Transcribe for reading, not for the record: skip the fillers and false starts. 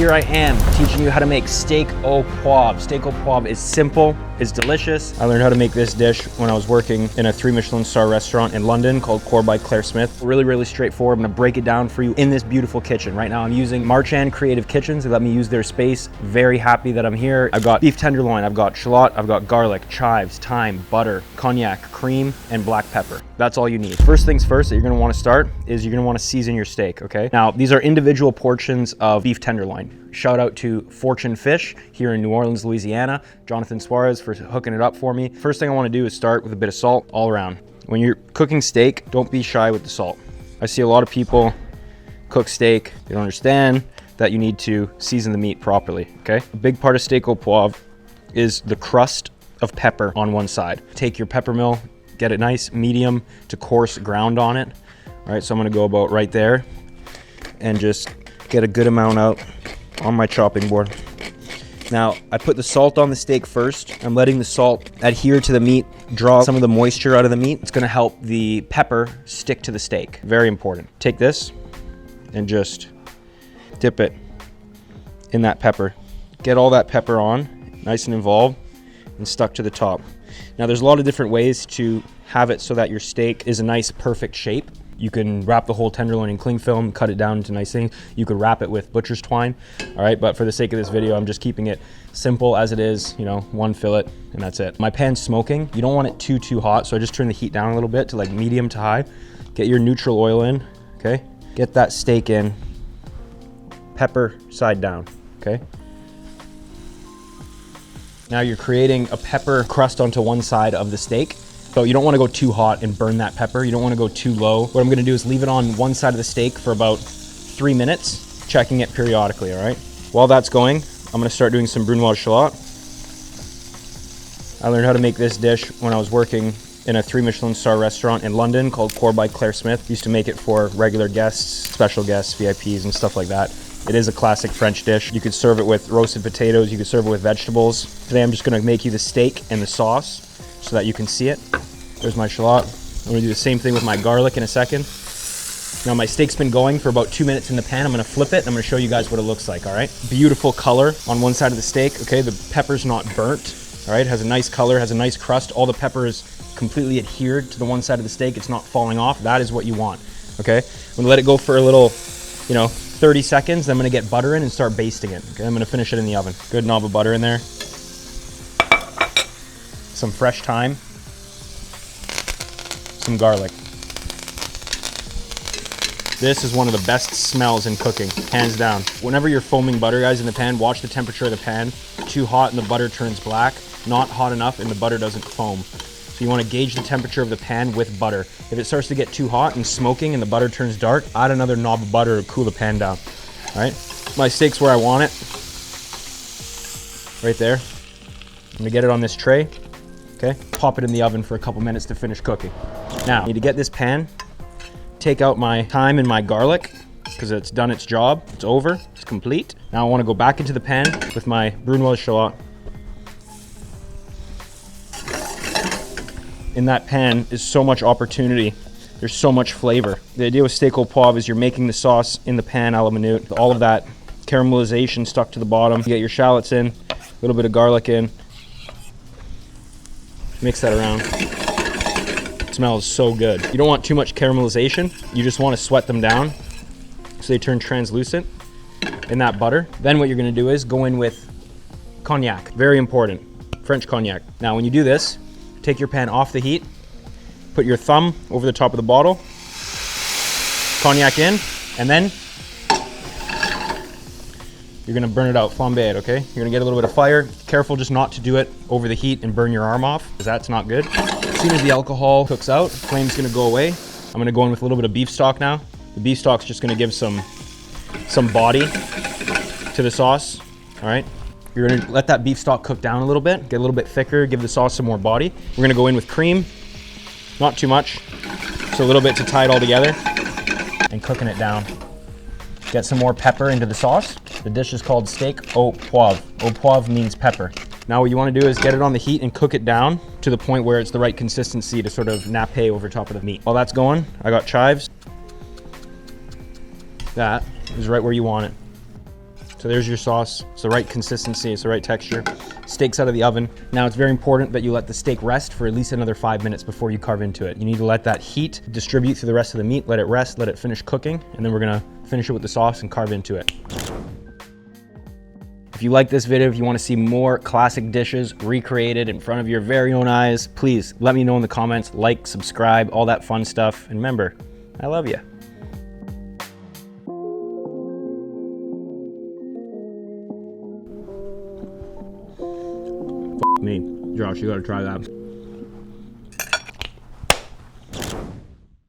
here I am teaching you how to make steak au poivre. Steak au poivre is simple, it's delicious. I learned how to make this dish when I was working in a 3 Michelin-star restaurant in London called Core by Claire Smith. Really straightforward. I'm gonna break it down for you in this beautiful kitchen. Right now I'm using Marchand Creative Kitchens. They let me use their space. Very happy that I'm here. I've got beef tenderloin, I've got shallot, I've got garlic, chives, thyme, butter, cognac, cream, and black pepper. That's all you need. First things first that you're gonna wanna start is you're gonna wanna season your steak, okay? Now, these are individual portions of beef tenderloin. Shout out to Fortune Fish here in New Orleans, Louisiana. Jonathan Suarez for hooking it up for me. First thing I wanna do is start with a bit of salt all around. When you're cooking steak, don't be shy with the salt. I see a lot of people cook steak, they don't understand that you need to season the meat properly, okay? A big part of steak au poivre is the crust of pepper on one side. Take your pepper mill, get it nice, medium to coarse ground on it. All right, so I'm gonna go about right there and just get a good amount out on my chopping board. Now, I put the salt on the steak first. I'm letting the salt adhere to the meat, draw some of the moisture out of the meat. It's gonna help the pepper stick to the steak. Very important. Take this and just dip it in that pepper. Get all that pepper on, nice and involved, and stuck to the top. Now, there's a lot of different ways to have it so that your steak is a nice, perfect shape. You can wrap the whole tenderloin in cling film, cut it down into nice things. You could wrap it with butcher's twine, all right? But for the sake of this video, I'm just keeping it simple as it is, you know, one fillet, and that's it. My pan's smoking. You don't want it too hot, so I just turn the heat down a little bit to like medium to high. Get your neutral oil in, okay? Get that steak in, pepper side down, okay? Now you're creating a pepper crust onto one side of the steak. So you don't want to go too hot and burn that pepper. You don't want to go too low. What I'm going to do is leave it on one side of the steak for about 3 minutes, checking it periodically, all right? While that's going, I'm going to start doing some brunoise shallot. I learned how to make this dish when I was working in a 3 Michelin-star restaurant in London called Core by Claire Smith. Used to make it for regular guests, special guests, VIPs, and stuff like that. It is a classic French dish. You could serve it with roasted potatoes. You could serve it with vegetables. Today I'm just going to make you the steak and the sauce so that you can see it. There's my shallot. I'm gonna do the same thing with my garlic in a second. Now my steak's been going for about 2 minutes in the pan. I'm gonna flip it and I'm gonna show you guys what it looks like, all right? Beautiful color on one side of the steak, okay? The pepper's not burnt, all right? Has a nice color, has a nice crust. All the pepper is completely adhered to the one side of the steak. It's not falling off. That is what you want, okay? I'm gonna let it go for a little, 30 seconds. Then I'm gonna get butter in and start basting it, okay? I'm gonna finish it in the oven. Good knob of butter in there. Some fresh thyme, some garlic. This is one of the best smells in cooking, hands down. Whenever you're foaming butter, guys, in the pan, watch the temperature of the pan. Too hot and the butter turns black, not hot enough and the butter doesn't foam. So you want to gauge the temperature of the pan with butter. If it starts to get too hot and smoking and the butter turns dark, add another knob of butter to cool the pan down, all right? My steak's where I want it, right there. I'm gonna get it on this tray. Okay, pop it in the oven for a couple minutes to finish cooking. Now, I need to get this pan, take out my thyme and my garlic, because it's done its job, it's over, it's complete. Now I wanna go back into the pan with my brunoise shallot. In that pan is so much opportunity. There's so much flavor. The idea with steak au poivre is you're making the sauce in the pan a la minute. All of that caramelization stuck to the bottom. You get your shallots in, a little bit of garlic in. Mix that around. It smells so good. You don't want too much caramelization. You just want to sweat them down so they turn translucent in that butter. Then what you're going to do is go in with cognac. Very important. French cognac. Now when you do this, take your pan off the heat, put your thumb over the top of the bottle, cognac in, and then you're gonna burn it out, flambe it, okay? You're gonna get a little bit of fire. Careful just not to do it over the heat and burn your arm off, because that's not good. As soon as the alcohol cooks out, the flame's gonna go away. I'm gonna go in with a little bit of beef stock now. The beef stock's just gonna give some body to the sauce, all right? You're gonna let that beef stock cook down a little bit, get a little bit thicker, give the sauce some more body. We're gonna go in with cream, not too much, just a little bit to tie it all together, and cooking it down. Get some more pepper into the sauce. The dish is called steak au poivre. Au poivre means pepper. Now what you want to do is get it on the heat and cook it down to the point where it's the right consistency to sort of nappe over top of the meat. While that's going, I got chives. That is right where you want it. So there's your sauce. It's the right consistency, it's the right texture. Steak's out of the oven. Now it's very important that you let the steak rest for at least another 5 minutes before you carve into it. You need to let that heat distribute through the rest of the meat, let it rest, let it finish cooking, and then we're gonna finish it with the sauce and carve into it. If you like this video, if you want to see more classic dishes recreated in front of your very own eyes, please let me know in the comments, like, subscribe, all that fun stuff. And remember, I love you. Me, Josh, you gotta try that.